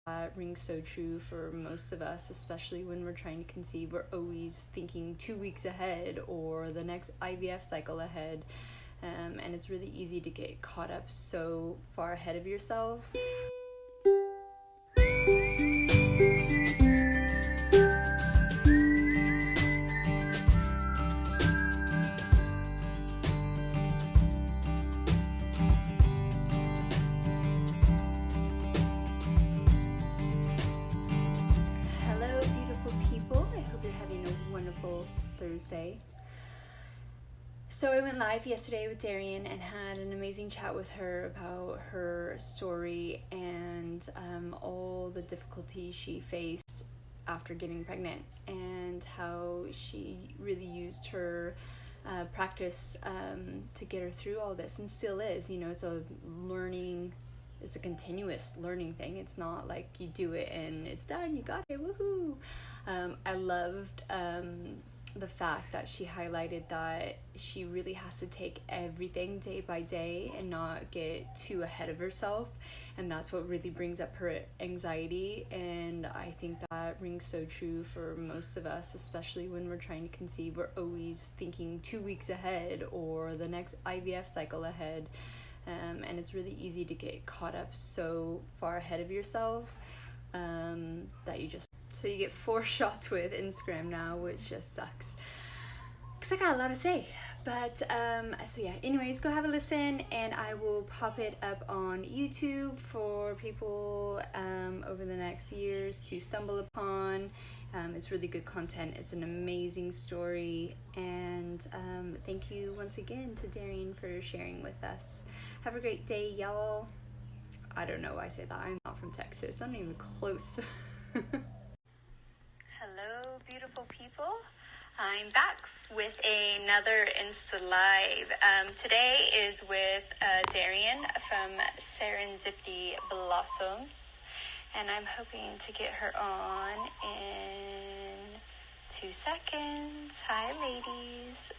That rings so true for most of us, especially when we're trying to conceive. We're always thinking 2 weeks ahead or the next IVF cycle ahead. And it's really easy to get caught up so far ahead of yourself. Hello, beautiful people. I hope you're having a wonderful Thursday. So I went live yesterday with Darrien and had an amazing chat with her about her story and all the difficulties she faced after getting pregnant, and how she really used her practice to get her through all this, and still is. You know, it's a continuous learning thing. It's not like you do it and it's done, you got it, woohoo. I loved the fact that she highlighted that she really has to take everything day by day and not get too ahead of herself, and that's what really brings up her anxiety. And I think that rings so true for most of us, especially when we're trying to conceive. We're always thinking 2 weeks ahead or the next IVF cycle ahead, and it's really easy to get caught up so far ahead of yourself that so you get 4 shots with Instagram now, which just sucks, because I got a lot to say. But so yeah, anyways, go have a listen, and I will pop it up on YouTube for people over the next years to stumble upon. It's really good content. It's an amazing story, and thank you once again to Darrien for sharing with us. Have a great day, y'all. I don't know why I say that. I'm not from Texas. I'm not even close. Hello, beautiful people. I'm back with another Insta Live. Today is with Darrien from Serendipity Blossoms, and I'm hoping to get her on in 2 seconds. Hi, ladies.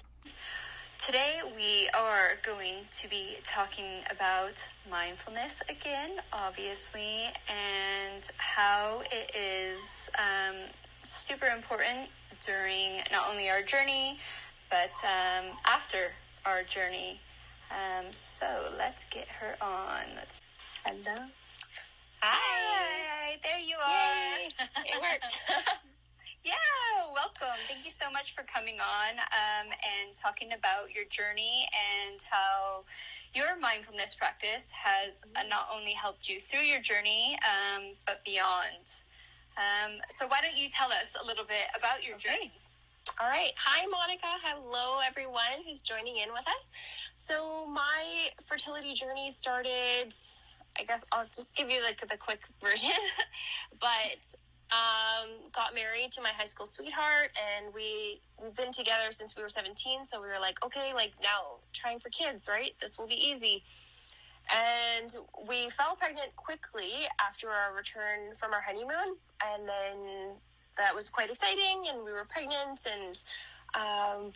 Today we are going to be talking about mindfulness again, obviously, and how it is super important during not only our journey, but after our journey. So let's get her on. Hello. Hi. There you are. Yay. It worked. Yeah, welcome. Thank you so much for coming on and talking about your journey and how your mindfulness practice has not only helped you through your journey, but beyond. So why don't you tell us a little bit about your journey? All right. Hi, Monica. Hello, everyone who's joining in with us. So my fertility journey started, I guess I'll just give you the quick version, but got married to my high school sweetheart, and we've been together since we were 17. So we were like, okay, now trying for kids, right? This will be easy. And we fell pregnant quickly after our return from our honeymoon. And then that was quite exciting, and we were pregnant, and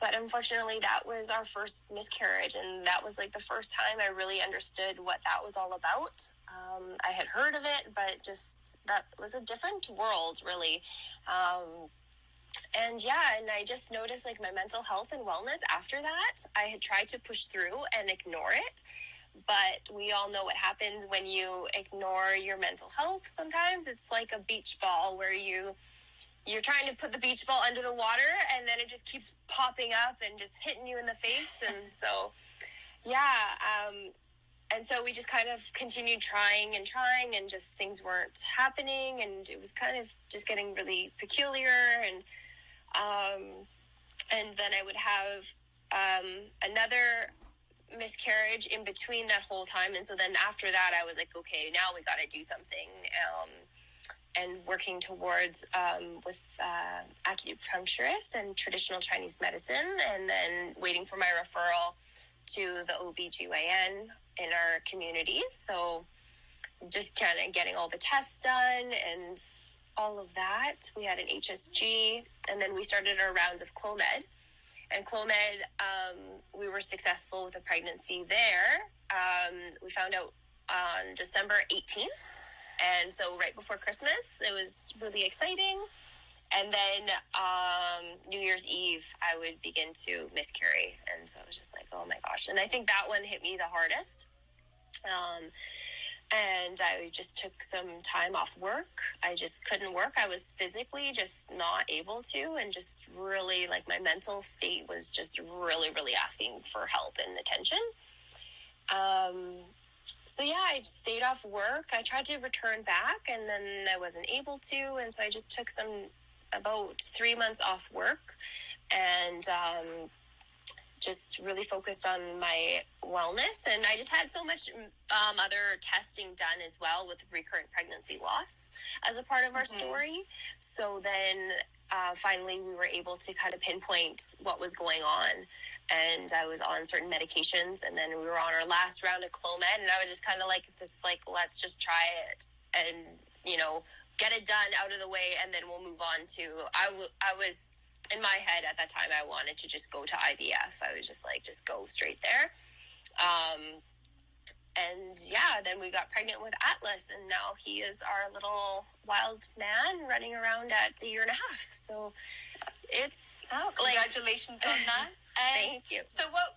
but unfortunately that was our first miscarriage, and that was the first time I really understood what that was all about. I had heard of it, but just that was a different world, really. And I just noticed my mental health and wellness after that. I had tried to push through and ignore it, but we all know what happens when you ignore your mental health. Sometimes it's like a beach ball where you're trying to put the beach ball under the water, and then it just keeps popping up and just hitting you in the face. And so, and so we just kind of continued trying, and just things weren't happening, and it was kind of just getting really peculiar. And then I would have another miscarriage in between that whole time. And so then after that, I was like, okay, now we got to do something. And working towards with acupuncturist and traditional Chinese medicine, and then waiting for my referral to the OBGYN in our community. So just kind of getting all the tests done and all of that. We had an HSG, and then we started our rounds of Clomid. And Clomid, we were successful with a pregnancy there. We found out on December 18th. And so right before Christmas, it was really exciting. And then New Year's Eve, I would begin to miscarry. And so I was just like, oh my gosh. And I think that one hit me the hardest. And I just took some time off work. I just couldn't work. I was physically just not able to, and just really, like, my mental state was just really, really asking for help and attention. So yeah, I just stayed off work. I tried to return back, and then I wasn't able to. And so I just took about 3 months off work, and just really focused on my wellness. And I just had so much other testing done as well with recurrent pregnancy loss as a part of our story. So then finally we were able to kind of pinpoint what was going on. And I was on certain medications, and then we were on our last round of Clomid, and I was just kind of like, let's just try it and, get it done out of the way, and then we'll move on to, I was, in my head at that time, I wanted to just go to IVF. I was just like, just go straight there. And yeah, then we got pregnant with Atlas, and now he is our little wild man running around at 1.5 years. So it's congratulations on that. Thank you. So what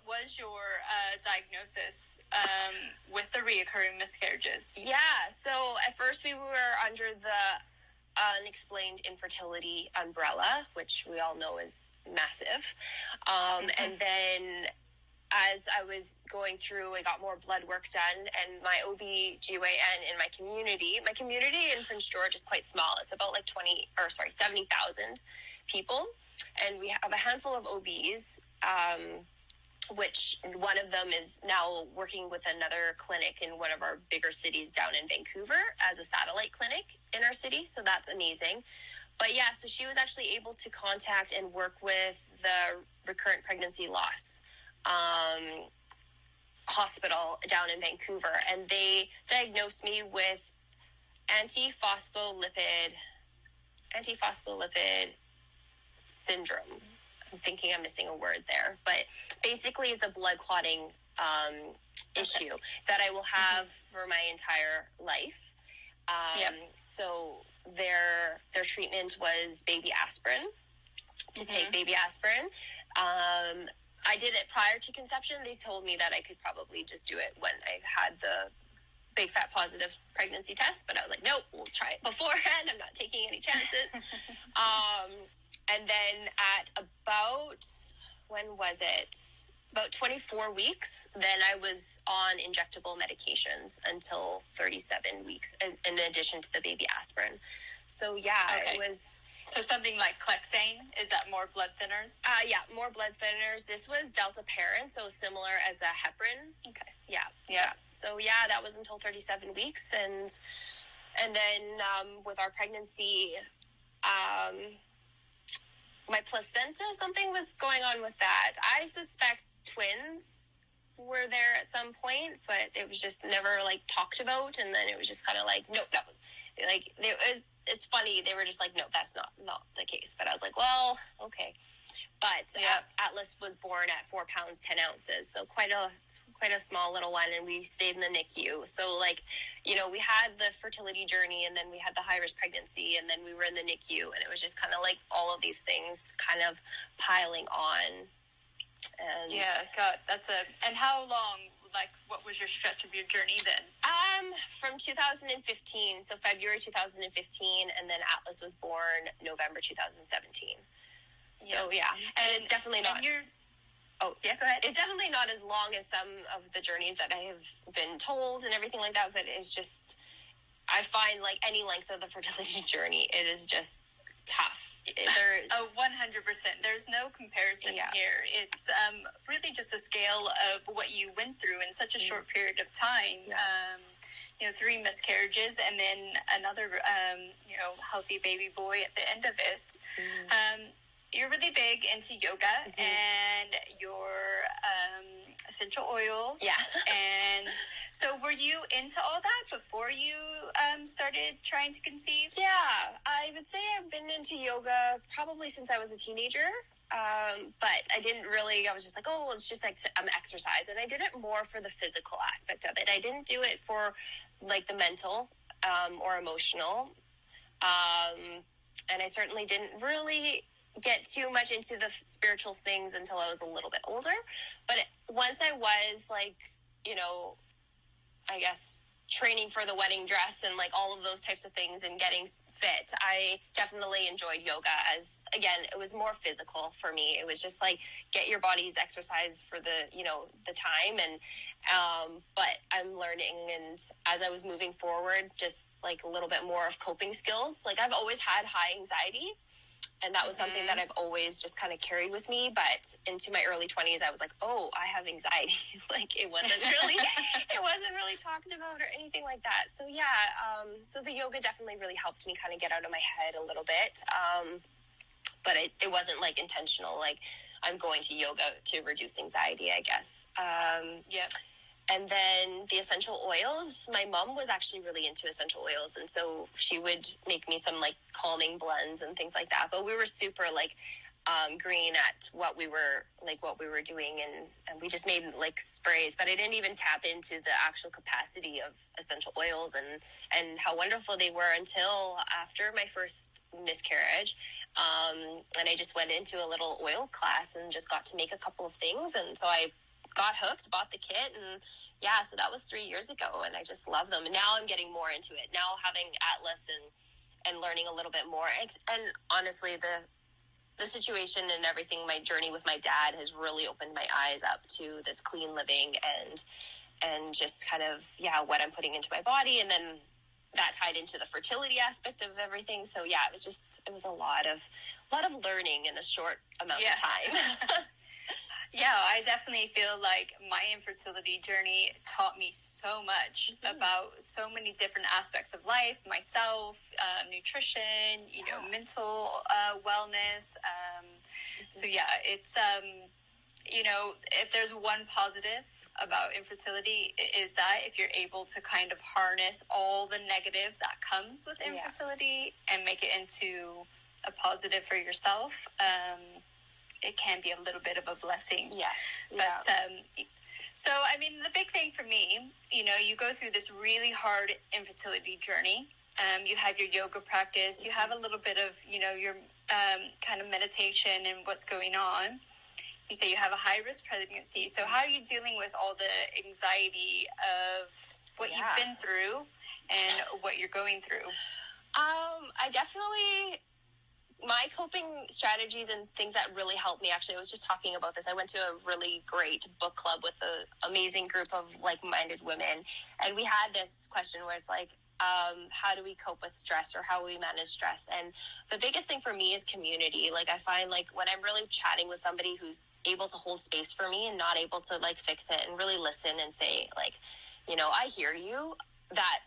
was your diagnosis with the reoccurring miscarriages? Yeah, so at first we were under the unexplained infertility umbrella, which we all know is massive. And then as I was going through, I got more blood work done, and my OB/GYN in my community in Prince George is quite small. It's about like 70,000 people. And we have a handful of OBs, which one of them is now working with another clinic in one of our bigger cities down in Vancouver as a satellite clinic in our city. So that's amazing. But yeah, so she was actually able to contact and work with the recurrent pregnancy loss hospital down in Vancouver. And they diagnosed me with antiphospholipid syndrome. I'm thinking I'm missing a word there, but basically it's a blood clotting issue that I will have for my entire life. So their treatment was baby aspirin, to take baby aspirin. I did it prior to conception. They told me that I could probably just do it when I had the big fat positive pregnancy test, but I was like, nope, we'll try it beforehand. I'm not taking any chances. And then at about 24 weeks, then I was on injectable medications until 37 weeks, in addition to the baby aspirin. So yeah, it was... So something like Clexane, is that more blood thinners? Yeah, more blood thinners. This was dalteparin, so similar as a heparin. Okay. Yeah. So yeah, that was until 37 weeks. And then with our pregnancy, my placenta, something was going on with that. I suspect twins were there at some point, but it was just never talked about. And then it was just kind of like, nope, that was it's funny. They were just like, no, that's not the case. But I was like, well, okay. But Atlas was born at 4 pounds, 10 ounces. So quite a small little one. And we stayed in the NICU. So we had the fertility journey, and then we had the high risk pregnancy, and then we were in the NICU, and it was just kind of like all of these things kind of piling on. And God, and how long, what was your stretch of your journey then? From 2015, so February 2015, and then Atlas was born November 2017. So and it's definitely not. Oh, yeah, go ahead. It's definitely not as long as some of the journeys that I have been told and everything like that, but it's just, I find any length of the fertility journey, it is just tough. 100%. There's no comparison here. It's really just a scale of what you went through in such a short period of time. 3 miscarriages, and then another, healthy baby boy at the end of it. You're really big into yoga and your essential oils. Yeah. And so were you into all that before you started trying to conceive? Yeah, I would say I've been into yoga probably since I was a teenager. But I didn't really, I was just like, oh, it's just exercise. And I did it more for the physical aspect of it. I didn't do it for the mental or emotional. And I certainly didn't really get too much into the spiritual things until I was a little bit older. But once I was like, you know, I guess training for the wedding dress and like all of those types of things and getting fit, I definitely enjoyed yoga as, again, it was more physical for me. It was just like get your body's exercise for the, you know, the time. And but I'm learning, and as I was moving forward, just like a little bit more of coping skills. Like I've always had high anxiety, and that was something that I've always just kind of carried with me. But into my early 20s, I was like, oh, I have anxiety. Like it wasn't really talked about or anything like that. So yeah, so the yoga definitely really helped me kind of get out of my head a little bit. But it wasn't like intentional, like I'm going to yoga to reduce anxiety, I guess. Yeah. And then the essential oils, my mom was actually really into essential oils. And so she would make me some like calming blends and things like that. But we were super like green at what we were doing. And we just made like sprays, but I didn't even tap into the actual capacity of essential oils and how wonderful they were until after my first miscarriage. And I just went into a little oil class and just got to make a couple of things. And so I got hooked, bought the kit, and yeah, so that was 3 years ago, and I just love them. And now I'm getting more into it. Now having Atlas and learning a little bit more. And honestly, the situation and everything, my journey with my dad has really opened my eyes up to this clean living and just kind of, yeah, what I'm putting into my body. And then that tied into the fertility aspect of everything. So yeah, it was a lot of learning in a short amount of time. Yeah, I definitely feel like my infertility journey taught me so much about so many different aspects of life, myself, nutrition, you know, mental wellness. So yeah, it's, you know, if there's one positive about infertility, is that if you're able to kind of harness all the negative that comes with infertility and make it into a positive for yourself, it can be a little bit of a blessing. Yes. But, so, I mean, the big thing for me, you know, you go through this really hard infertility journey. You have your yoga practice. You have a little bit of, you know, your kind of meditation and what's going on. You say you have a high-risk pregnancy. So how are you dealing with all the anxiety of what you've been through and what you're going through? I definitely... My coping strategies and things that really helped me, actually, I was just talking about this. I went to a really great book club with an amazing group of like-minded women. And we had this question where it's like, how do we cope with stress, or how we manage stress? And the biggest thing for me is community. Like I find like when I'm really chatting with somebody who's able to hold space for me and not able to like fix it and really listen and say like, you know, I hear you, that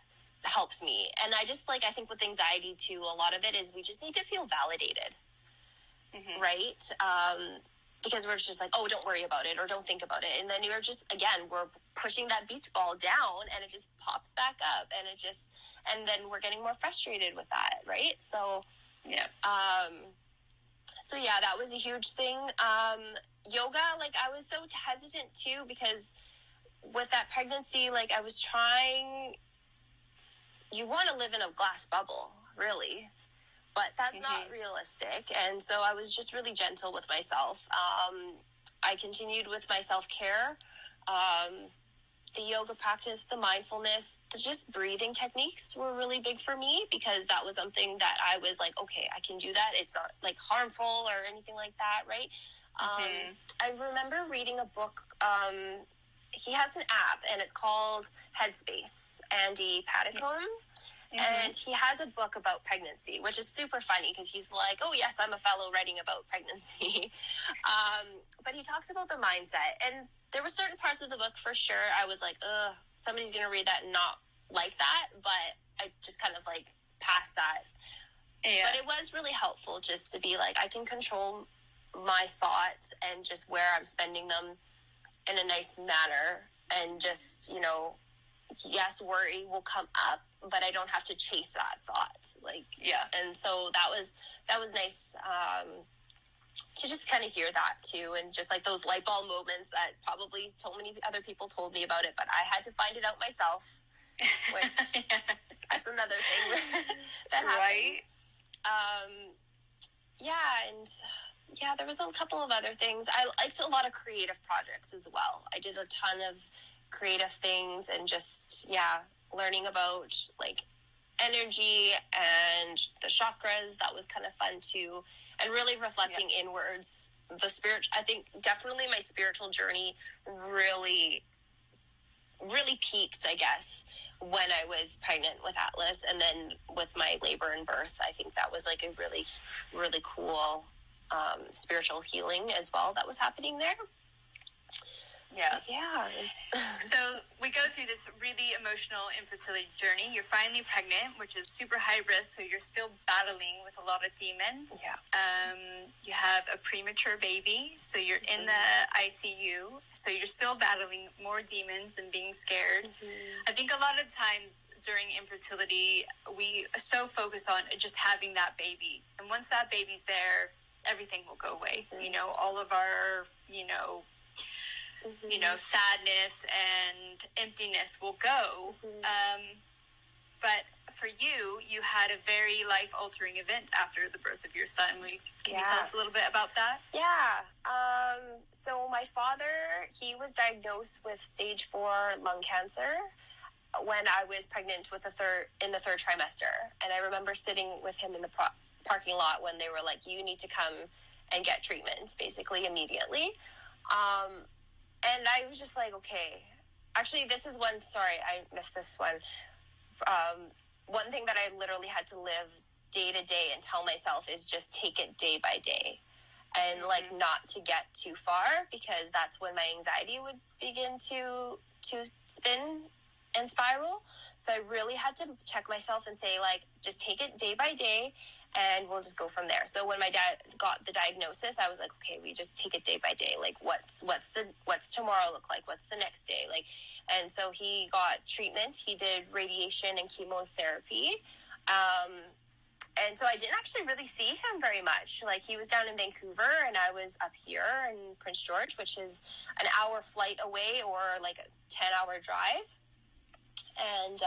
helps me. And I just like, I think with anxiety too, a lot of it is we just need to feel validated, right? Because we're just like, oh, don't worry about it, or don't think about it. And then you're just, again, we're pushing that beach ball down and it just pops back up, and it just, and then we're getting more frustrated with that, right? So, yeah. So yeah, that was a huge thing. Yoga, like I was so hesitant too, because with that pregnancy, like I was trying, you want to live in a glass bubble, really, but that's not realistic. And so I was just really gentle with myself. I continued with my self-care, the yoga practice, the mindfulness, the just breathing techniques were really big for me, because that was something that I was like, okay, I can do that. It's not like harmful or anything like that, right? I remember reading a book. He has an app, and it's called Headspace, Andy Paddicombe. And he has a book about pregnancy, which is super funny because he's like, oh, yes, I'm a fellow writing about pregnancy. But he talks about the mindset. And there were certain parts of the book, for sure, I was like, ugh, somebody's going to read that and not like that. But I just kind of like passed that. Yeah. But it was really helpful just to be like, I can control my thoughts and just where I'm spending them in a nice manner. And just, you know, yes, worry will come up, but I don't have to chase that thought. Like, yeah. And so that was nice, to just kind of hear that too. And just like those light bulb moments that probably so many other people told me about it, but I had to find it out myself. which that's another thing that happens. Right. There was a couple of other things. I liked a lot of creative projects as well. I did a ton of creative things and just, learning about like energy and the chakras. That was kind of fun too. And really reflecting inwards. I think definitely my spiritual journey really, really peaked, I guess, when I was pregnant with Atlas, and then with my labor and birth. I think that was like a really, really cool spiritual healing as well that was happening there. So we go through this really emotional infertility journey. You're finally pregnant, which is super high risk, so you're still battling with a lot of demons. You have a premature baby, so you're in the ICU, so you're still battling more demons and being scared. I think a lot of times during infertility, we so focus on just having that baby, and once that baby's there, everything will go away. All of our sadness and emptiness will go. But for you had a very life-altering event after the birth of your son. Can you tell us a little bit about that? So my father, he was diagnosed with stage 4 lung cancer when I was pregnant in the third trimester. And I remember sitting with him in the parking lot when they were like, you need to come and get treatment, basically immediately. And I was just like, okay. Actually, this is one, sorry, I missed this one. One thing that I literally had to live day to day and tell myself is just take it day by day. And like not to get too far, because that's when my anxiety would begin to spin and spiral. So I really had to check myself and say, like, just take it day by day, and we'll just go from there. So when my dad got the diagnosis, I was like, okay, we just take it day by day. Like, what's tomorrow look like? What's the next day? Like, and so he got treatment. He did radiation and chemotherapy. And so I didn't actually really see him very much. Like, he was down in Vancouver and I was up here in Prince George, which is an hour flight away or like a 10-hour drive. And,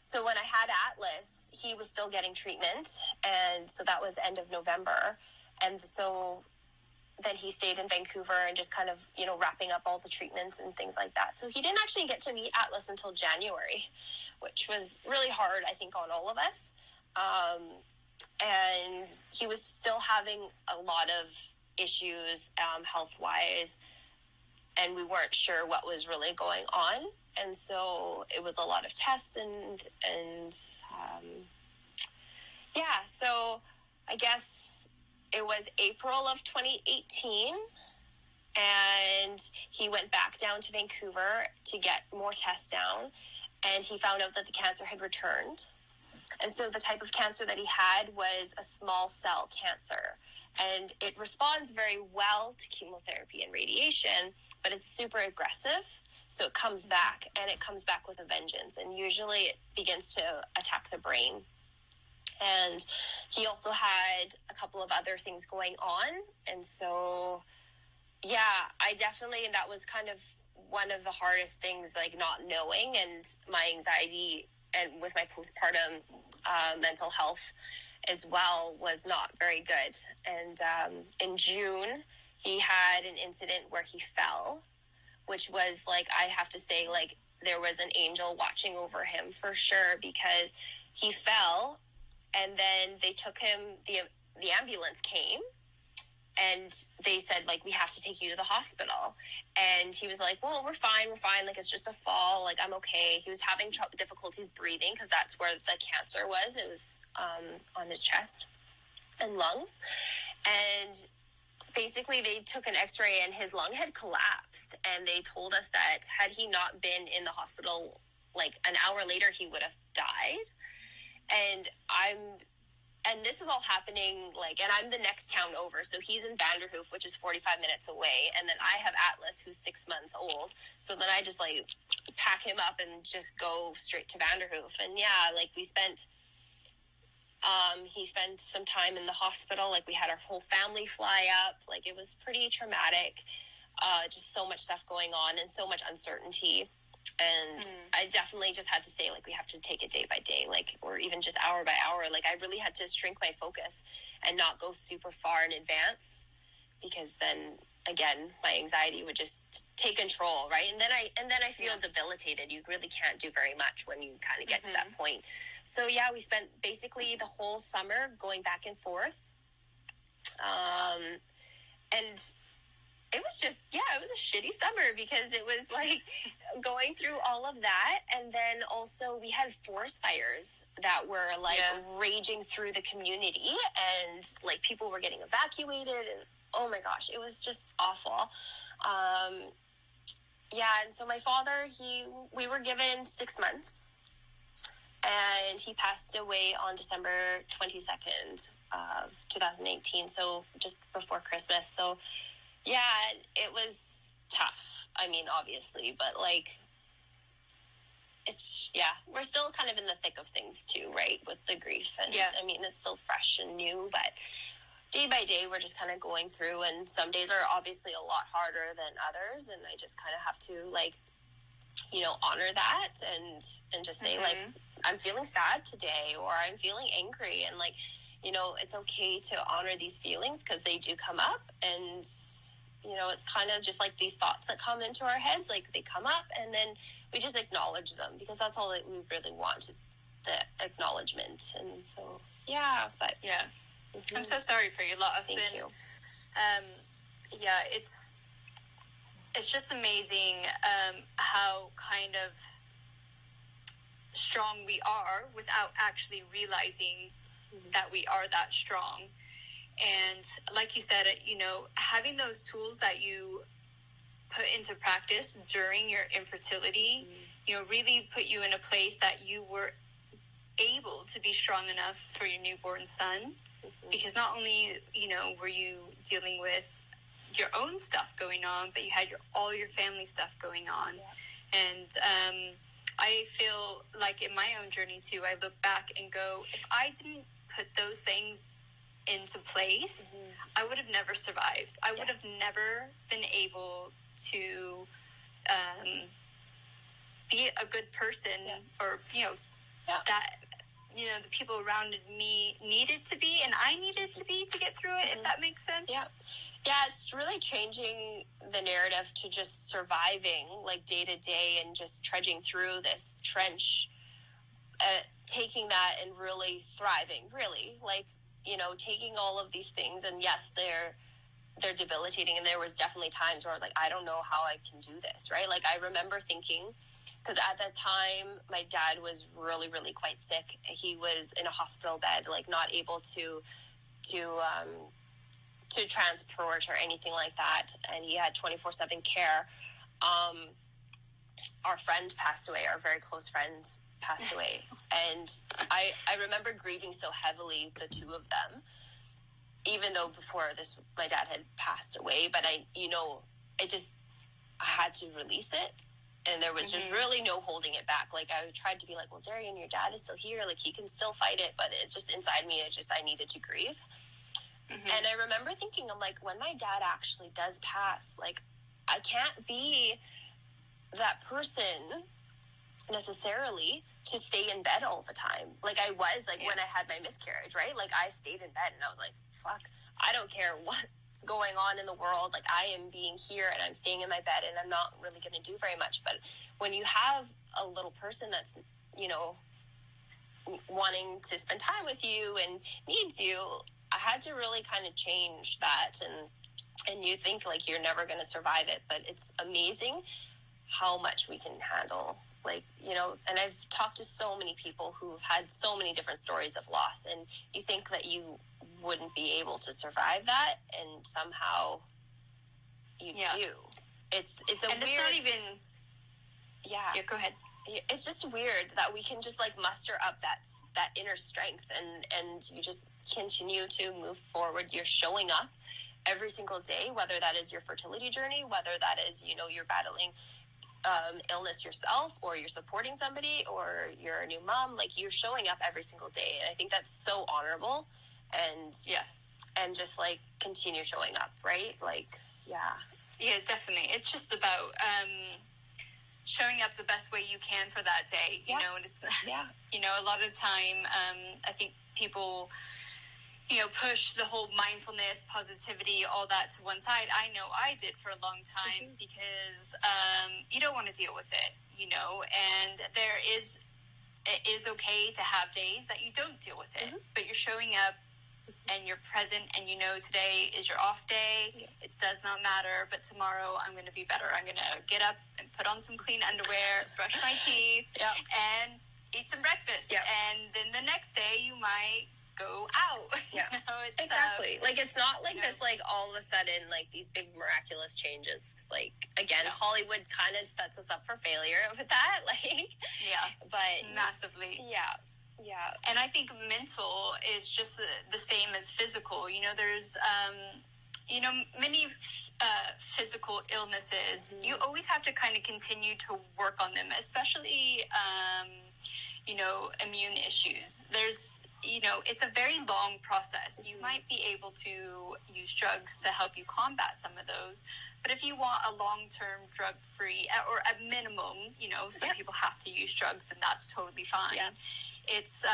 so when I had Atlas, he was still getting treatment, and so that was end of November. And so then he stayed in Vancouver and just kind of, wrapping up all the treatments and things like that. So he didn't actually get to meet Atlas until January, which was really hard, I think, on all of us. And he was still having a lot of issues health-wise, and we weren't sure what was really going on. And so it was a lot of tests so I guess it was April of 2018, and he went back down to Vancouver to get more tests down, and he found out that the cancer had returned. And so the type of cancer that he had was a small cell cancer, and it responds very well to chemotherapy and radiation, but it's super aggressive. So it comes back, and it comes back with a vengeance. And usually it begins to attack the brain. And he also had a couple of other things going on. And so, I definitely, and that was kind of one of the hardest things, like not knowing, and my anxiety and with my postpartum mental health as well was not very good. And in June, he had an incident where he fell, which was like, I have to say, like, there was an angel watching over him for sure, because he fell, and then they took him, the ambulance came, and they said, like, we have to take you to the hospital. And he was like, well, we're fine, like, it's just a fall, like, I'm okay. He was having difficulties breathing, because that's where the cancer was. It was on his chest and lungs. And basically they took an x-ray, and his lung had collapsed, and they told us that had he not been in the hospital like an hour later, he would have died. And this is all happening, like, and I'm the next town over, so he's in Vanderhoof, which is 45 minutes away, and then I have Atlas, who's 6 months old, so then I just like pack him up and just go straight to Vanderhoof. And we spent he spent some time in the hospital. Like, we had our whole family fly up. Like, it was pretty traumatic. Just so much stuff going on and so much uncertainty. And I definitely just had to say, like, we have to take it day by day, like, or even just hour by hour. Like, I really had to shrink my focus and not go super far in advance, because then again, my anxiety would just take control, right? And then I feel debilitated. You really can't do very much when you kind of get to that point. So yeah, we spent basically the whole summer going back and forth. And it was just, it was a shitty summer, because it was like going through all of that. And then also we had forest fires that were like raging through the community, and like people were getting evacuated, and oh my gosh, it was just awful. And so my father, we were given 6 months, and he passed away on December 22nd of 2018. So just before Christmas. So yeah, it was tough. I mean, obviously, but like, it's, we're still kind of in the thick of things too, right? With the grief. And I mean, it's still fresh and new, but day by day, we're just kind of going through, and some days are obviously a lot harder than others. And I just kind of have to, like, you know, honor that and just say, like, I'm feeling sad today, or I'm feeling angry. And like, you know, it's okay to honor these feelings, because they do come up. And, you know, it's kind of just like these thoughts that come into our heads, like they come up, and then we just acknowledge them, because that's all that we really want, is the acknowledgement. And so, but I'm so sorry for your loss. Thank you. It's just amazing how kind of strong we are without actually realizing that we are that strong. And like you said, you know, having those tools that you put into practice during your infertility, you know, really put you in a place that you were able to be strong enough for your newborn son. Because not only, you know, were you dealing with your own stuff going on, but you had all your family stuff going on. And I feel like in my own journey too, I look back and go, if I didn't put those things into place, I would have never survived. I would have never been able to be a good person, or, you know, that, you know, the people around me needed to be, and I needed to be, to get through it, if that makes sense. Yeah, it's really changing the narrative to just surviving, like, day to day, and just trudging through this trench, taking that and really thriving, really, like, you know, taking all of these things. And yes, they're debilitating, and there was definitely times where I was like, I don't know how I can do this, right? Like, I remember thinking, because at that time, my dad was really, really quite sick. He was in a hospital bed, like, not able to transport or anything like that. And he had 24/7 care. Our friend passed away. Our very close friends passed away. And I remember grieving so heavily, the two of them, even though before this, my dad had passed away. But I had to release it. And there was just really no holding it back. Like, I tried to be like, well, Darrien, your dad is still here. Like, he can still fight it. But it's just inside me. I needed to grieve. And I remember thinking, I'm like, when my dad actually does pass, like, I can't be that person necessarily to stay in bed all the time. Like, I was, like, when I had my miscarriage, right? Like, I stayed in bed, and I was like, fuck, I don't care what's going on in the world. Like, I am being here, and I'm staying in my bed, and I'm not really going to do very much. But when you have a little person that's, you know, wanting to spend time with you and needs you, I had to really kind of change that. And you think, like, you're never going to survive it, but it's amazing how much we can handle. Like, you know, and I've talked to so many people who've had so many different stories of loss, and you think that you wouldn't be able to survive that, and somehow you do. It's a and weird... it's not even... Yeah, go ahead. It's just weird that we can just, like, muster up that inner strength, and you just continue to move forward. You're showing up every single day, whether that is your fertility journey, whether that is, you know, you're battling illness yourself, or you're supporting somebody, or you're a new mom. Like, you're showing up every single day, and I think that's so honorable. And and just, like, continue showing up, right? Like, yeah, definitely. It's just about showing up the best way you can for that day, you know, and it's, you know, a lot of time, I think people, you know, push the whole mindfulness, positivity, all that to one side. I know I did for a long time because you don't want to deal with it, you know, and it is okay to have days that you don't deal with it, but you're showing up and you're present and you know today is your off day. It does not matter, but tomorrow I'm going to be better. I'm going to get up and put on some clean underwear, brush my teeth, and eat some breakfast. And then the next day you might go out. You know, it's, exactly. Like, it's not like this, like, all of a sudden, like, these big miraculous changes. Like, again, Hollywood kind of sets us up for failure with that. Like, but massively. Yeah. And I think mental is just the same as physical. You know, there's, you know, many physical illnesses. You always have to kind of continue to work on them, especially, you know, immune issues. There's, you know, it's a very long process. You might be able to use drugs to help you combat some of those. But if you want a long-term drug-free, or at minimum, you know, some people have to use drugs, and that's totally fine. It's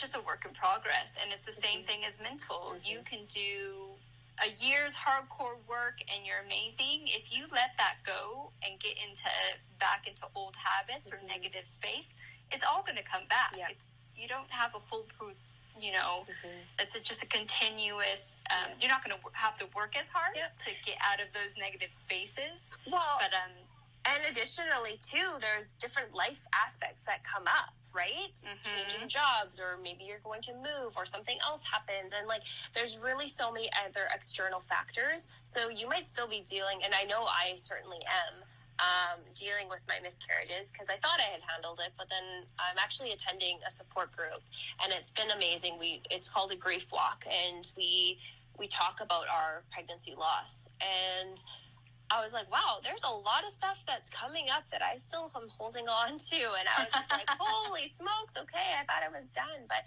just a work in progress, and it's the same thing as mental. You can do a year's hardcore work and you're amazing. If you let that go and get back into old habits or negative space, it's all going to come back. You don't have a foolproof, you know, it's just a continuous, you're not going to have to work as hard to get out of those negative spaces. Well, but, and additionally too, there's different life aspects that come up, right? Changing jobs, or maybe you're going to move, or something else happens, and like there's really so many other external factors. So you might still be dealing, and I know I certainly am, dealing with my miscarriages, because I thought I had handled it, but then I'm actually attending a support group, and it's been amazing. It's called a grief walk, and we talk about our pregnancy loss, and I was like, wow, there's a lot of stuff that's coming up that I still am holding on to. And I was just like, holy smokes, okay, I thought it was done. But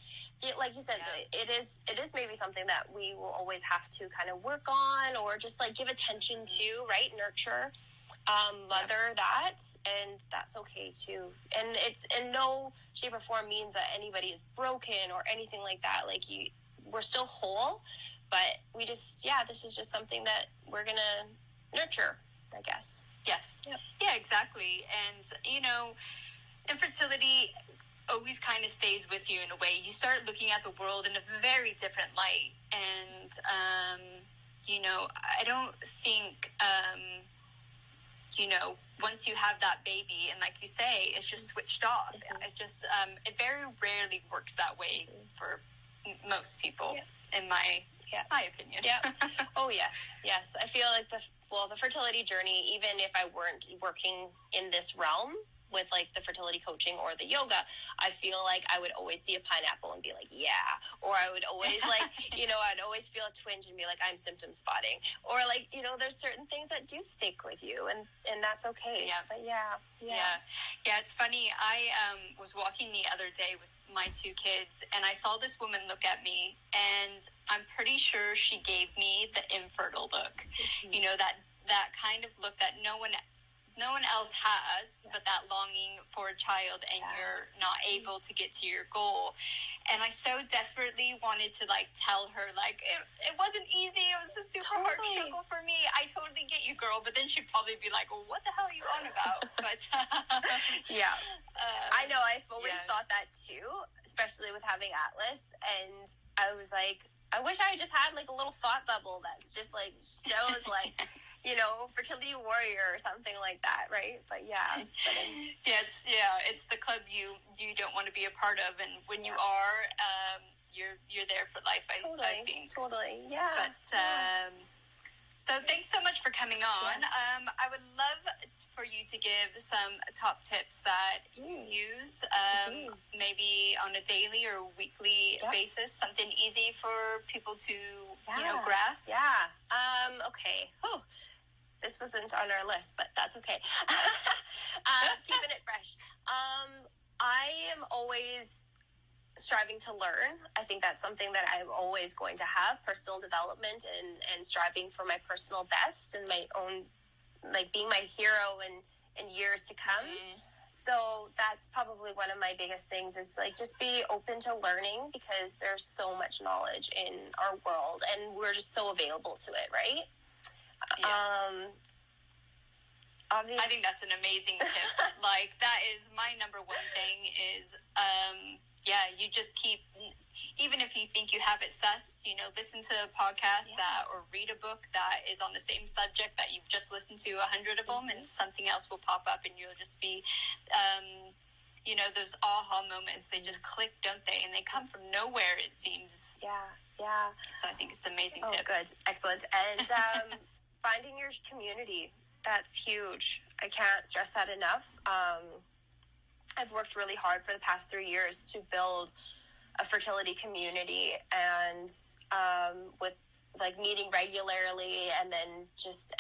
like you said, it is maybe something that we will always have to kind of work on, or just like give attention to, right? Nurture, mother that, and that's okay too. And it's in no shape or form means that anybody is broken or anything like that. Like, we're still whole, but we just, this is just something that we're going to nurture, I guess. Yes. Yeah, exactly. And, you know, infertility always kind of stays with you in a way. You start looking at the world in a very different light. And, you know, I don't think, you know, once you have that baby, and like you say, it's just switched off. It just, it very rarely works that way for most people, in my opinion. Oh, yes. I feel like the fertility journey, even if I weren't working in this realm with like the fertility coaching or the yoga, I feel like I would always see a pineapple and be like, or I would always like, you know, I'd always feel a twinge and be like, I'm symptom spotting, or like, you know, there's certain things that do stick with you, and that's okay. But it's funny. I was walking the other day with my two kids, and I saw this woman look at me, and I'm pretty sure she gave me the infertile look. You know, that kind of look that no one else has, but that longing for a child, and you're not able to get to your goal. And I so desperately wanted to like tell her, like, it wasn't easy. It was a super hard struggle for me. I totally get you, girl. But then she'd probably be like, well, what the hell are you on about? But I know. I've always thought that too, especially with having Atlas. And I was like, I wish I just had like a little thought bubble that's just like shows like, you know, fertility warrior or something like that, right? But it's the club you don't want to be a part of, and when you are, you're there for life. I think totally. But so thanks so much for coming on. I would love for you to give some top tips that you use, maybe on a daily or weekly basis, something easy for people to you know, grasp. Okay. This wasn't on our list, but that's okay. Keeping it fresh. I am always striving to learn. I think that's something that I'm always going to have, personal development and striving for my personal best and my own, like being my hero in years to come. So that's probably one of my biggest things is like just be open to learning, because there's so much knowledge in our world and we're just so available to it, right? Obviously. I think that's an amazing tip. Like, that is my number one thing is, you just keep, even if you think you have it sus, listen to a podcast or read a book that is on the same subject that you've just listened to 100 of them, and something else will pop up and you'll just be, those aha moments, they just click, don't they? And they come from nowhere, it seems. Yeah. So I think it's an amazing tip. Good. Excellent. And finding your community, that's huge. I can't stress that enough. I've worked really hard for the past 3 years to build a fertility community, and with like meeting regularly, and then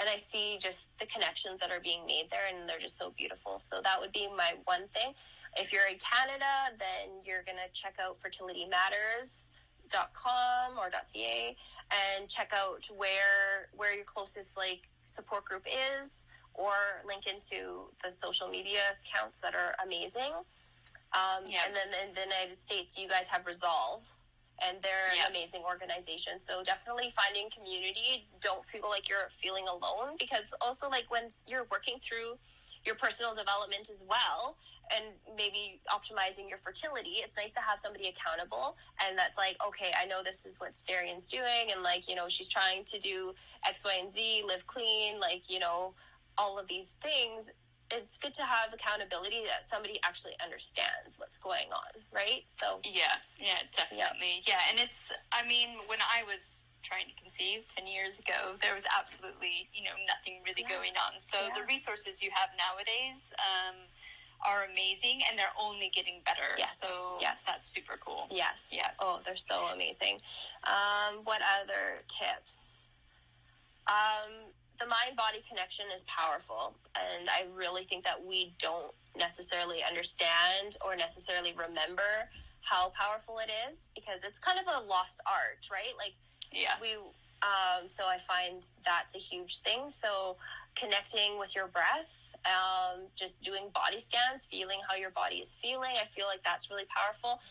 I see just the connections that are being made there, and they're just so beautiful. So that would be my one thing. If you're in Canada, then you're going to check out fertilitymatters.com or .ca and check out where your closest like support group is, or link into the social media accounts that are amazing. And then in the United States, you guys have Resolve, and they're an amazing organization. So definitely finding community. Don't feel like you're feeling alone, because also like when you're working through your personal development as well, and maybe optimizing your fertility, it's nice to have somebody accountable, and that's like, okay, I know this is what Darrien's doing, and like, she's trying to do X, Y, and Z, live clean, like, all of these things. It's good to have accountability, that somebody actually understands what's going on, right? So definitely. And it's, when I was trying to conceive 10 years ago, there was absolutely, nothing really going on. So the resources you have nowadays are amazing, and they're only getting better. That's super cool. Oh, they're so amazing. What other tips? The mind-body connection is powerful, and I really think that we don't necessarily understand or necessarily remember how powerful it is, because it's kind of a lost art, right? Like, so I find that's a huge thing. So connecting with your breath, just doing body scans, feeling how your body is feeling, I feel like that's really powerful.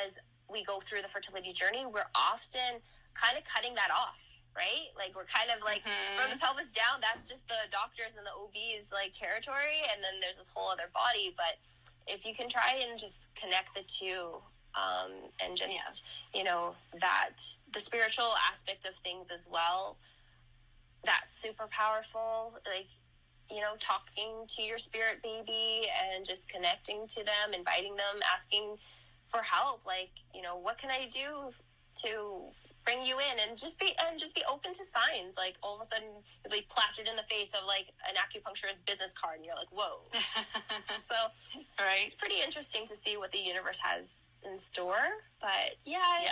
As we go through the fertility journey, we're often kind of cutting that off, right? Like, we're kind of like, from the pelvis down, that's just the doctors and the OBs like territory, and then there's this whole other body. But if you can try and just connect the two, and just that the spiritual aspect of things as well, that's super powerful. Like, talking to your spirit baby and just connecting to them, inviting them, asking for help, like, what can I do to bring you in, and just be open to signs. Like, all of a sudden you'll be plastered in the face of like an acupuncturist business card, and you're like, whoa. So it's pretty interesting to see what the universe has in store. But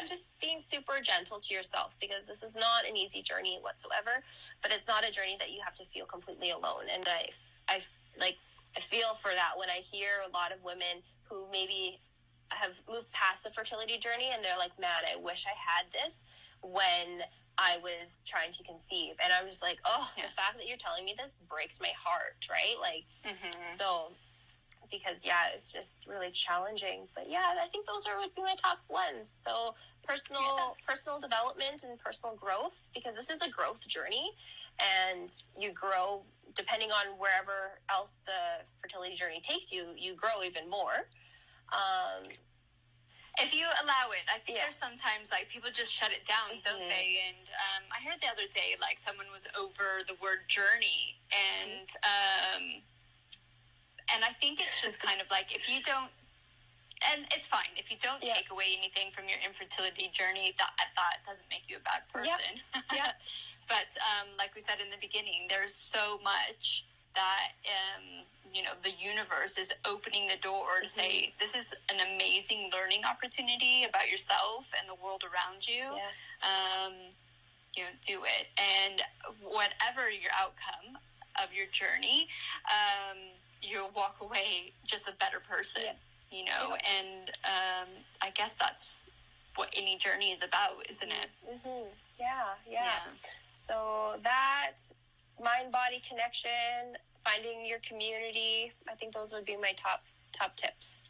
just being super gentle to yourself, because this is not an easy journey whatsoever, but it's not a journey that you have to feel completely alone. And I feel for that when I hear a lot of women who maybe have moved past the fertility journey, and they're like, man, I wish I had this when I was trying to conceive. And I was like, the fact that you're telling me this breaks my heart, right? Like, so, because it's just really challenging. But I think those would be my top ones. So personal development and personal growth, because this is a growth journey, and you grow depending on wherever else the fertility journey takes you. You grow even more. If you allow it. I think there's sometimes like people just shut it down, don't they? And I heard the other day, like, someone was over the word journey, and I think it's just kind of like, if you don't, and it's fine if you don't take away anything from your infertility journey, that doesn't make you a bad person. But like we said in the beginning, there's so much that the universe is opening the door to say, this is an amazing learning opportunity about yourself and the world around you. Do it, and whatever your outcome of your journey, you'll walk away just a better person. And I guess that's what any journey is about, isn't it? So that mind-body connection, finding your community. I think those would be my top tips.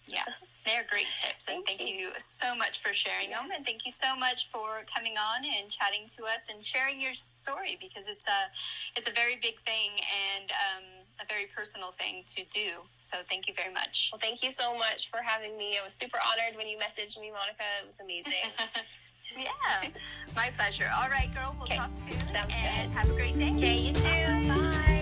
Yeah, they're great tips, and thank you so much for sharing them, and thank you so much for coming on and chatting to us and sharing your story, because it's a very big thing and a very personal thing to do. So thank you very much. Well, thank you so much for having me. I was super honored when you messaged me, Monica. It was amazing. Yeah, my pleasure. All right, girl, we'll talk soon. Sounds good. Have a great day. Okay, you too. Bye.